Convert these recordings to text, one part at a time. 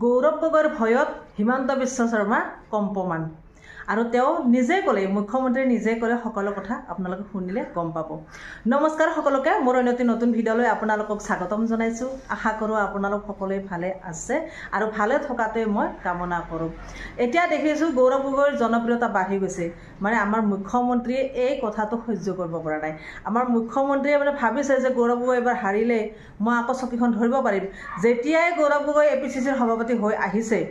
গৌৰৱ গগৈৰ ভয়ত হিমন্ত বিশ্ব শৰ্মা কম্পমান আৰু তেওঁ নিজে ক'লে মুখ্যমন্ত্ৰী নিজে ক'লে সকলো কথা আপোনালোকে শুনিলে গম পাব। নমস্কাৰ সকলোকে, মোৰ অন্যটি নতুন ভিডিঅ'লৈ আপোনালোকক স্বাগতম জনাইছোঁ। আশা কৰোঁ আপোনালোক সকলোৱে ভালে আছে আৰু ভালে থকাটোৱে মই কামনা কৰোঁ। এতিয়া দেখিছোঁ গৌৰৱ গগৈৰ জনপ্ৰিয়তা বাঢ়ি গৈছে, মানে আমাৰ মুখ্যমন্ত্ৰীয়ে এই কথাটো সহ্য কৰিব পৰা নাই। আমাৰ মুখ্যমন্ত্ৰীয়ে মানে ভাবিছে যে গৌৰৱ গগৈ এবাৰ হাৰিলে মই আকৌ চকীখন ধৰিব পাৰিম। যেতিয়াই গৌৰৱ গগৈ APCCৰ সভাপতি হৈ আহিছে,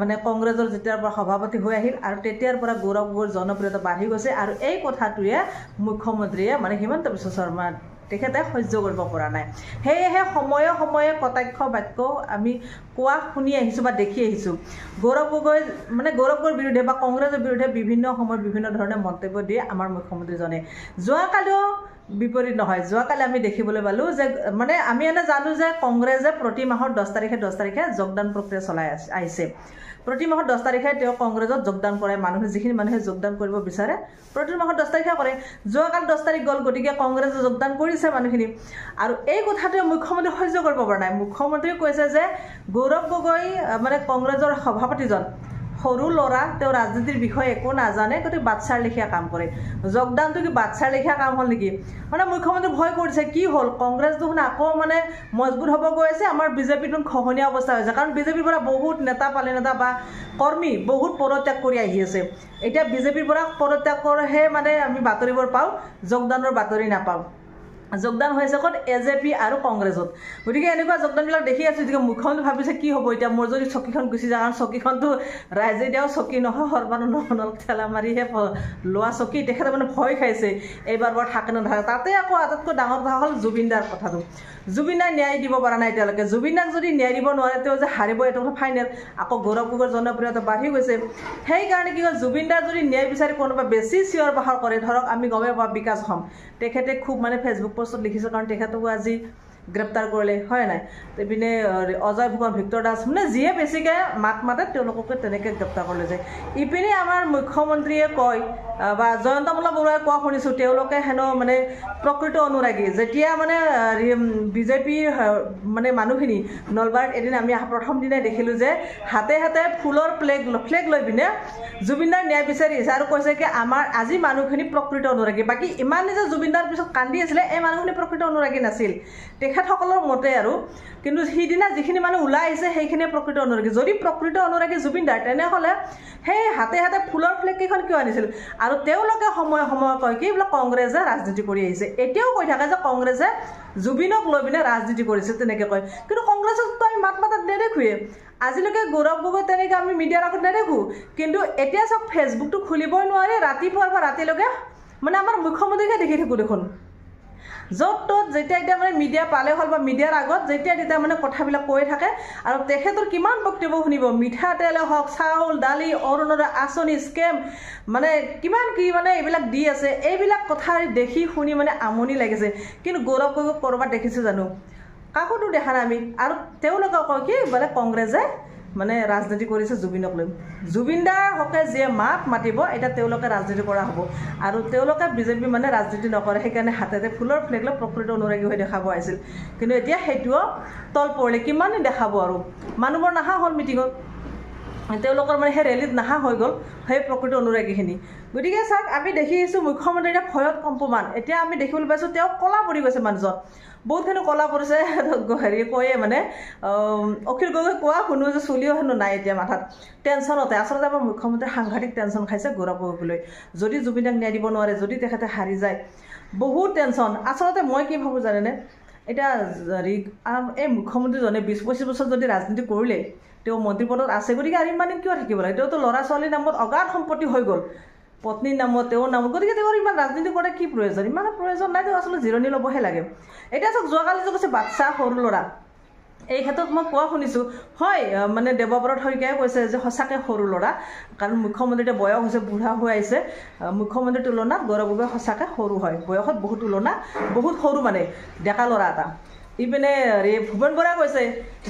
মানে কংগ্ৰেছৰ যেতিয়াৰ পৰা সভাপতি হৈ আহিল আৰু তেতিয়াৰ পৰা গৌৰৱ গগৈৰ জনপ্ৰিয়তা বাঢ়ি গৈছে আৰু এই কথাটোৱে মুখ্যমন্ত্ৰীয়ে মানে হিমন্ত বিশ্ব শৰ্মা তেখেতে সহ্য কৰিব পৰা নাই। সেয়েহে সময়ে সময়ে কটাক্ষ বাক্য আমি কোৱা শুনি আহিছোঁ বা দেখি আহিছোঁ। গৌৰৱ গগৈৰ বিৰুদ্ধে বা কংগ্ৰেছৰ বিৰুদ্ধে বিভিন্ন সময়ত বিভিন্ন ধৰণে মন্তব্য দিয়ে আমাৰ মুখ্যমন্ত্ৰীজনে। যোৱাকালিও বিপৰীত নহয়, যোৱাকালি আমি দেখিবলৈ পালোঁ যে মানে আমি এনে জানো যে কংগ্ৰেছে প্ৰতি মাহৰ 10 তাৰিখে যোগদান প্ৰক্ৰিয়া চলাই আহিছে। প্ৰতি মাহৰ 10 তাৰিখে তেওঁ কংগ্ৰেছত যোগদান কৰে। যিখিনি মানুহে যোগদান কৰিব বিচাৰে প্ৰতি মাহৰ 10 তাৰিখে কৰে। যোৱাকালি 10 তাৰিখ গ'ল, গতিকে কংগ্ৰেছে যোগদান কৰিছে মানুহখিনি। আৰু এই কথাটোৱে মুখ্যমন্ত্ৰী সহ্য কৰিব পৰা নাই। মুখ্যমন্ত্ৰীয়ে কৈছে যে গৌৰৱ গগৈ মানে কংগ্ৰেছৰ সভাপতিজন সৰু ল'ৰা, তেওঁ ৰাজনীতিৰ বিষয়ে একো নাজানে, গতিকে বাচ্চাৰ লেখীয়া কাম কৰে। যোগদানটো কি বাচ্চাৰ লেখীয়া কাম হ'ল নেকি? মানে মুখ্যমন্ত্ৰী ভয় কৰিছে, কি হ'ল কংগ্ৰেছ দেখোন আকৌ মানে মজবুত হ'ব গৈ আছে, আমাৰ বিজেপিটো খহনীয়া অৱস্থা হৈছে। কাৰণ বিজেপিৰ পৰা বহুত নেতা পালেনেতা বা কৰ্মী বহুত পদত্যাগ কৰি আহি আছে। এতিয়া বিজেপিৰ পৰা পদত্যাগ কৰিহে মানে আমি বাতৰিবোৰ পাওঁ, যোগদানৰ বাতৰি নাপাওঁ। যোগদান হৈছে ক'ত? AJP আৰু কংগ্ৰেছত। গতিকে এনেকুৱা যোগদানবিলাক দেখি আছোঁ। গতিকে মুখ্যমন্ত্ৰী ভাবিছে কি হ'ব এতিয়া, মোৰ যদি চকীখন গুচি যায়, কাৰণ চকীখনটো ৰাইজে দিয়াও চকী নহয়, সৰ্বানন্দ ঠেলা মাৰিহে লোৱা চকী। তেখেতে মানে ভয় খাইছে এইবাৰ বৰ থাকে নাথাকে। তাতে আকৌ আটাইতকৈ ডাঙৰ কথা হ'ল জুবিন দাৰ কথাটো। জুবিন দাই ন্যায় দিব পৰা নাই এতিয়ালৈকে। জুবিন দাক যদি ন্যায় দিব নোৱাৰে, তেওঁ যে হাৰিব এইটো কথা ফাইনেল। আকৌ গৌৰৱ গগৈৰ জনপ্ৰিয়তা বাঢ়ি গৈছে। সেইকাৰণে কি হয়, জুবিন দাৰ যদি ন্যায় বিচাৰি কোনোবা বেছি চিঞৰ বাখৰ কৰে, ধৰক আমি গমেই পাওঁ বিকাশ হম, তেখেতে খুব মানে ফেচবুক পোষ্টত লিখিছে, কাৰণ তেখেতকো আজি গ্ৰেপ্তাৰ কৰিলে, হয় নাই? ইপিনে অজয় ফুকন, ভিক্টৰ দাস, মানে যিয়ে বেছিকৈ মাত মাতে তেওঁলোককে তেনেকৈ গ্ৰেপ্তাৰ কৰিলে যায়। ইপিনে আমাৰ মুখ্যমন্ত্ৰীয়ে কয় বা জয়ন্তমল্ল বৰুৱাই কোৱা শুনিছোঁ, তেওঁলোকে হেনো মানে প্ৰকৃত অনুৰাগী। যেতিয়া মানে বিজেপিৰ মানে মানুহখিনি নলবাৰীত এদিন আমি প্ৰথম দিনাই দেখিলোঁ যে হাতে হাতে ফুলৰ ফ্লেগ লৈ পিনে জুবিনদাৰ ন্যায় বিচাৰি আহিছে আৰু কৈছে কি আমাৰ আজি মানুহখিনি প্ৰকৃত অনুৰাগী। বাকী ইমান যে জুবিনদাৰ পিছত কান্দি আছিলে, এই মানুহখিনি প্ৰকৃত অনুৰাগী নাছিল তেখেতসকলৰ মতে আৰু। কিন্তু সিদিনা যিখিনি মানুহ ওলাই আহিছে সেইখিনিয়ে প্ৰকৃত অনুৰাগী। যদি প্ৰকৃত অনুৰাগী জুবিনদাৰ, তেনেহ'লে সেই হাতে হাতে ফুলৰ ফ্লেগকেইখন কিয় আনিছিল? আৰু তেওঁলোকে সময়ে সময়ে কয় কি বোলে কংগ্ৰেছে ৰাজনীতি কৰি আহিছে। এতিয়াও কৈ থাকে যে কংগ্ৰেছে জুবিনক লৈ পিনে ৰাজনীতি কৰিছে, তেনেকৈ কয়। কিন্তু কংগ্ৰেছতো আমি মাত মাতাত নেদেখোৱে। আজিলৈকে গৌৰৱ গগৈ তেনেকৈ আমি মিডিয়াৰ আগত নেদেখোঁ। কিন্তু এতিয়া চাওক, ফেচবুকটো খুলিবই নোৱাৰে, ৰাতিপুৱাৰ পৰা ৰাতিলৈকে মানে আমাৰ মুখ্যমন্ত্ৰীকে দেখি থাকোঁ দেখোন। য'ত ত'ত যেতিয়া এতিয়া মানে মিডিয়া পালে হ'ল বা মিডিয়াৰ আগত যেতিয়া তেতিয়া মানে কথাবিলাক কৈ থাকে। আৰু তেখেতৰ কিমান বক্তব্য শুনিব, মিঠাতেলে হওক, চাউল দালি, অৰুণোদয় আঁচনি, স্কেম, মানে কিমান কি মানে এইবিলাক দি আছে। এইবিলাক কথা দেখি শুনি মানে আমনি লাগিছে। কিন্তু গৌৰৱ গগৈক ক'ৰবাত দেখিছোঁ জানো? কাকোতো দেখা নাই আমি। আৰু তেওঁলোকে কয় কি বোলে কংগ্ৰেছে মানে ৰাজনীতি কৰিছে জুবিনক লৈ। জুবিনদাৰ হকে যিয়ে মাত মাতিব, এতিয়া তেওঁলোকে ৰাজনীতি কৰা হ'ব। আৰু তেওঁলোকে বিজেপি মানে ৰাজনীতি নকৰে, সেইকাৰণে হাতেতে ফুলৰ ফ্লেগ লৈ প্ৰকৃত অনুৰাগী হৈ দেখাব আহিছিল। কিন্তু এতিয়া সেইটোও তল পৰিলে। কিমান দেখাব আৰু? মানুহবোৰ নাহা হ'ল মিটিঙত, তেওঁলোকৰ মানে সেই ৰেলীত নাহা হৈ গ'ল সেই প্ৰকৃত অনুৰাগীখিনি। গতিকে চাওক, আমি দেখি আহিছোঁ মুখ্যমন্ত্ৰী এতিয়া ভয়ত কম্পমান। এতিয়া আমি দেখিবলৈ পাইছোঁ তেওঁ ক'লা পৰি গৈছে মানুহজন, বহুতখিনি ক'লা পৰিছে। হেৰি কয়ে মানে অখিল গগৈ কোৱা শুনো যে চুলিও হেনো নাই এতিয়া মাথাত, টেনশ্যনতে। আচলতে আমাৰ মুখ্যমন্ত্ৰীয়ে সাংঘাতিক টেনশ্যন খাইছে গৌৰৱ গগৈলৈ। যদি জুবিনদাক ন্যায় দিব নোৱাৰে, যদি তেখেতে হাৰি যায়, বহুত টেনশ্যন। আচলতে মই কি ভাবোঁ জানেনে, এতিয়া এই মুখ্যমন্ত্ৰীজনে 20-25 বছৰ যদি ৰাজনীতি কৰিলে, তেওঁ মন্ত্ৰী পদত আছে, গতিকে আৰু ইমান কিয় থাকিব লাগে? তেওঁতো ল'ৰা ছোৱালীৰ নামত অগাধ সম্পত্তি হৈ গ'ল, পত্নীৰ নামত, তেওঁৰ নামত। গতিকে তেওঁৰ ইমান ৰাজনীতি কৰে কি প্ৰয়োজন? ইমান প্ৰয়োজন নাই, তেওঁ আচলতে জিৰণি ল'বহে লাগে। এতিয়া চাওক, যোৱাকালি যে কৈছে বাচ্চা সৰু ল'ৰা, এই ক্ষেত্ৰত মই কোৱা শুনিছোঁ, হয় মানে দেৱব্ৰত শইকীয়াই কৈছে যে সঁচাকৈ সৰু ল'ৰা। কাৰণ মুখ্যমন্ত্ৰী এতিয়া বয়স হৈছে, বুঢ়া হৈ আহিছে। মুখ্যমন্ত্ৰীৰ তুলনাত গৌৰৱ গগৈ সঁচাকৈ সৰু হয়, বয়সত বহুত তুলনা, বহুত সৰু মানে ডেকা ল'ৰা এটা। ইপিনে ভূপেন বৰাই কৈছে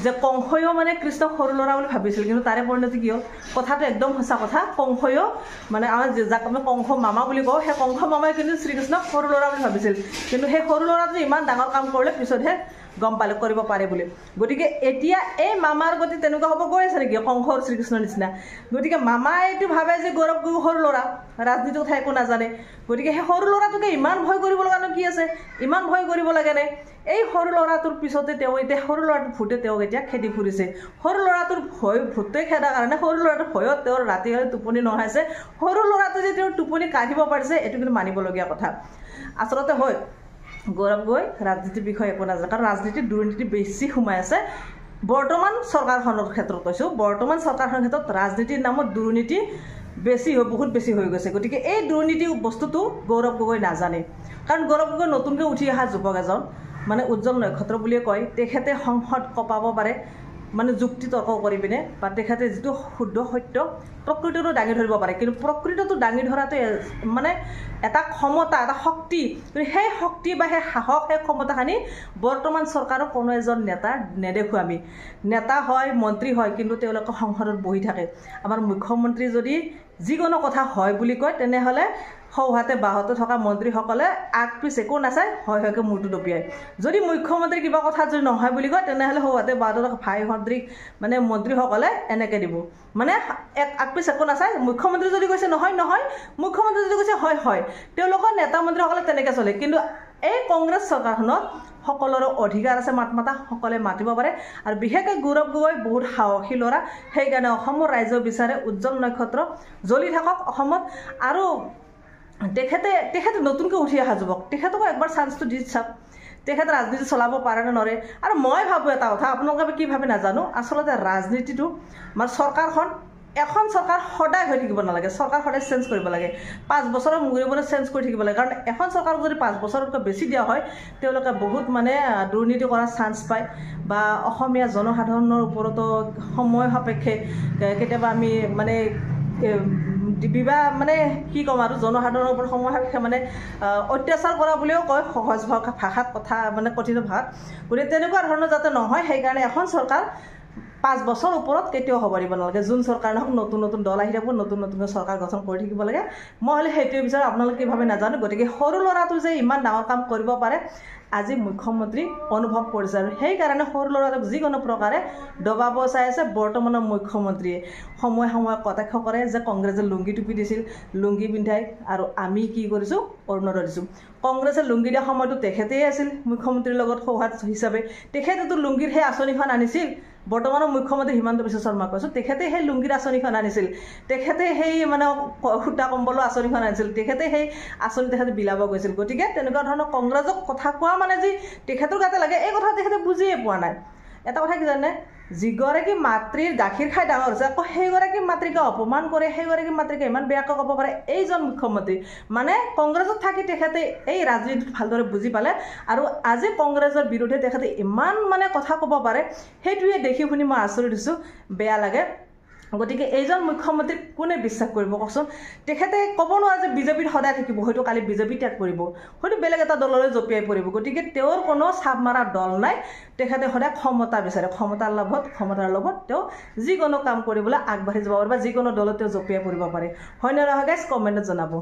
যে কংসইও মানে কৃষ্ণক সৰু ল'ৰা বুলি ভাবিছিল, কিন্তু তাৰে পৰিণতি কি হ'ল? কথাটো একদম সঁচা কথা। কংসইও মানে আমাৰ যাক আমি কংস মামা বুলি কওঁ, সেই কংস মামাই কিন্তু শ্ৰীকৃষ্ণক সৰু ল'ৰা বুলি ভাবিছিল। কিন্তু সেই সৰু ল'ৰাটো ইমান ডাঙৰ কাম কৰিলে, পিছতহে গম পালে কৰিব পাৰে বুলি গতিকে এতিয়া এই মামাৰ গতি তেনেকুৱা হ'ব গৈ আছে নেকি কংসৰ শ্ৰীকৃষ্ণৰ নিচিনা গতিকে মামাই এইটো ভাবে যে গৌৰৱ গগৈ সৰু ল'ৰা ৰাজনীতিৰ কথা একো নাজানে গতিকে সেই সৰু ল'ৰাটোকে ইমান ভয় কৰিব লগানো কি আছে ইমান ভয় কৰিব লাগেনে এই সৰু ল'ৰাটোৰ পিছতে তেওঁ এতিয়া সৰু ল'ৰাটোৰ ভূতে তেওঁক এতিয়া খেদি ফুৰিছে সৰু ল'ৰাটোৰ ভূতে খেদাৰ কাৰণে সৰু ল'ৰাটোৰ ভয়ত তেওঁৰ ৰাতি টোপনি নহাইছে সৰু ল'ৰাটো যে তেওঁৰ টোপনি কাঢ়িব পাৰিছে এইটো কিন্তু মানিবলগীয়া কথা আচলতে হয় গৌৰৱ গগৈ ৰাজনীতিৰ বিষয়ে একো নাজানে কাৰণ ৰাজনীতিত দুৰ্নীতি বেছি সোমাই আছে বৰ্তমান চৰকাৰখনৰ ক্ষেত্ৰত কৈছোঁ বৰ্তমান চৰকাৰখনৰ ক্ষেত্ৰত ৰাজনীতিৰ নামত দুৰ্নীতি বহুত বেছি হৈ গৈছে গতিকে এই দুৰ্নীতি বস্তুটো গৌৰৱ গগৈ নাজানে কাৰণ গৌৰৱ গগৈ নতুনকৈ উঠি অহা যুৱক এজন মানে উজ্জ্বল নক্ষত্ৰ বুলিয়ে কয় তেখেতে সংসদ কপাব পাৰে মানে যুক্তি তৰ্ক কৰি পিনে বা তেখেতে যিটো শুদ্ধ সত্য প্ৰকৃতটো দাঙি ধৰিব পাৰে কিন্তু প্ৰকৃতটো দাঙি ধৰাটো মানে এটা ক্ষমতা এটা শক্তি সেই শক্তি বা সেই সাহস সেই ক্ষমতাখিনি বৰ্তমান চৰকাৰৰ কোনো এজন নেতা নেদেখোঁ আমি নেতা হয় মন্ত্ৰী হয় কিন্তু তেওঁলোকে সংসদত বহি থাকে আমাৰ মুখ্যমন্ত্ৰী যদি যিকোনো কথা হয় বুলি কয় তেনেহ'লে সৌহাতে বাহতে থকা মন্ত্ৰীসকলে আগ পিছ একো নাচায় হয়কৈ মূৰটো দপিয়ায় যদি মুখ্যমন্ত্ৰী কিবা কথা যদি নহয় বুলি কয় তেনেহ'লে সৌহাতে বাহতে থকা ভাই সদৃশ মানে মন্ত্ৰীসকলে এনেকৈ দিব মানে আগ পিছ একো নাচায় মুখ্যমন্ত্ৰী যদি কৈছে নহয় নহয় মুখ্যমন্ত্ৰী যদি কৈছে হয় হয় তেওঁলোকৰ নেতা মন্ত্ৰীসকলে তেনেকৈ চলে কিন্তু এই কংগ্ৰেছ চৰকাৰখনত সকলোৰে অধিকাৰ আছে মাত মাতা সকলে মাতিব পাৰে আৰু বিশেষকৈ গৌৰৱ গগৈ বহুত সাহসী ল'ৰা সেইকাৰণে অসমৰ ৰাইজে বিচাৰে উজ্জ্বল নক্ষত্ৰ জ্বলি থাকক অসমত আৰু তেখেতে নতুনকৈ উঠি অহা যুৱক তেখেতকো একবাৰ চান্সটো দি চাওক তেখেতে ৰাজনীতি চলাব পাৰে নে নৰে আৰু মই ভাবোঁ এটা কথা আপোনালোকে কি ভাবে নাজানো আচলতে ৰাজনীতিটো মানে চৰকাৰখন এখন চৰকাৰ সদায় হৈ থাকিব নালাগে চৰকাৰ সদায় চেঞ্জ কৰিব লাগে 5 বছৰৰ মূৰে মূৰে চেঞ্জ কৰি থাকিব লাগে কাৰণ এখন চৰকাৰক যদি 5 বছৰতকৈ বেছি দিয়া হয় তেওঁলোকে বহুত মানে দুৰ্নীতি কৰাৰ চান্স পায় বা অসমীয়া জনসাধাৰণৰ ওপৰতো সময় সাপেক্ষে কেতিয়াবা আমি মানে মানে কি ক'ম আৰু জনসাধাৰণৰ ওপৰত সময় সাপেক্ষে মানে অত্যাচাৰ কৰা বুলিও কয় সহজ ভাষাত কথা মানে কঠিন ভাষাত গতিকে তেনেকুৱা ধৰণৰ যাতে নহয় সেইকাৰণে এখন চৰকাৰ 5 বছৰ ওপৰত কেতিয়াও হ'ব দিব নালাগে যোন চৰকাৰ নহওক নতুন নতুন দল আহি থাকিব নতুন নতুনকৈ চৰকাৰ গঠন কৰি থাকিব লাগে মই হ'লে সেইটোৱে বিচাৰোঁ আপোনালোকে কি ভাবে নাজানো গতিকে সৰু ল'ৰাটো যে ইমান ডাঙৰ কাম কৰিব পাৰে আজি মুখ্যমন্ত্ৰী অনুভৱ কৰিছে আৰু সেইকাৰণে সৰু ল'ৰাটোক যিকোনো প্ৰকাৰে দবাব চাই আছে বৰ্তমানৰ মুখ্যমন্ত্ৰীয়ে সময়ে সময়ে কটাক্ষ কৰে যে কংগ্ৰেছে লুংগি টুপি দিছিল লুংগি পিন্ধাই আৰু আমি কি কৰিছোঁ অৰুণোদয় দিছোঁ কংগ্ৰেছে লুংগি দিয়া সময়তো তেখেতেই আছিল মুখ্যমন্ত্ৰীৰ লগত সৌহাৰ্দ হিচাপে তেখেতেতো লুংগিৰ সেই আঁচনিখন আনিছিল বৰ্তমানৰ মুখ্যমন্ত্ৰী হিমন্ত বিশ্ব শৰ্মা কৈছোঁ তেখেতে সেই লুংগিৰ আঁচনিখন আনিছিল তেখেতে সেই মানে সূতা কম্বলৰ আঁচনিখন আনিছিল তেখেতে সেই আঁচনি তেখেতে বিলাব গৈছিল গতিকে তেনেকুৱা ধৰণৰ কংগ্ৰেছক কথা কোৱা মানে যি তেখেতৰ গাতে লাগে এই কথা তেখেতে বুজিয়ে পোৱা নাই এটা কথা কি জানে যিগৰাকী মাতৃৰ গাখীৰ খাই ডাঙৰ হৈছে আকৌ সেইগৰাকী মাতৃকে অপমান কৰে সেইগৰাকী মাতৃকে ইমান বেয়াকৈ ক'ব পাৰে এইজন মুখ্যমন্ত্ৰী মানে কংগ্ৰেছত থাকি তেখেতে এই ৰাজনীতিত ভালদৰে বুজি পালে আৰু আজি কংগ্ৰেছৰ বিৰুদ্ধে তেখেতে ইমান মানে কথা ক'ব পাৰে সেইটোৱে দেখি শুনি মই আচৰিত হৈছোঁ বেয়া লাগে গতিকে এইজন মুখ্যমন্ত্ৰীক কোনে বিশ্বাস কৰিব কওকচোন তেখেতে ক'ব নোৱাৰে যে বিজেপিত সদায় থাকিব হয়তো কালি বিজেপি ত্যাগ কৰিব হয়তো বেলেগ এটা দললৈ জঁপিয়াই পৰিব গতিকে তেওঁৰ কোনো চাপ মাৰা দল নাই তেখেতে সদায় ক্ষমতা বিচাৰে ক্ষমতাৰ লোভত তেওঁ যিকোনো কাম কৰিবলৈ আগবাঢ়ি যাব পাৰে বা যিকোনো দলত তেওঁ জঁপিয়াই পৰিব পাৰে হয় নে নহয় গাইজ কমেণ্টত জনাব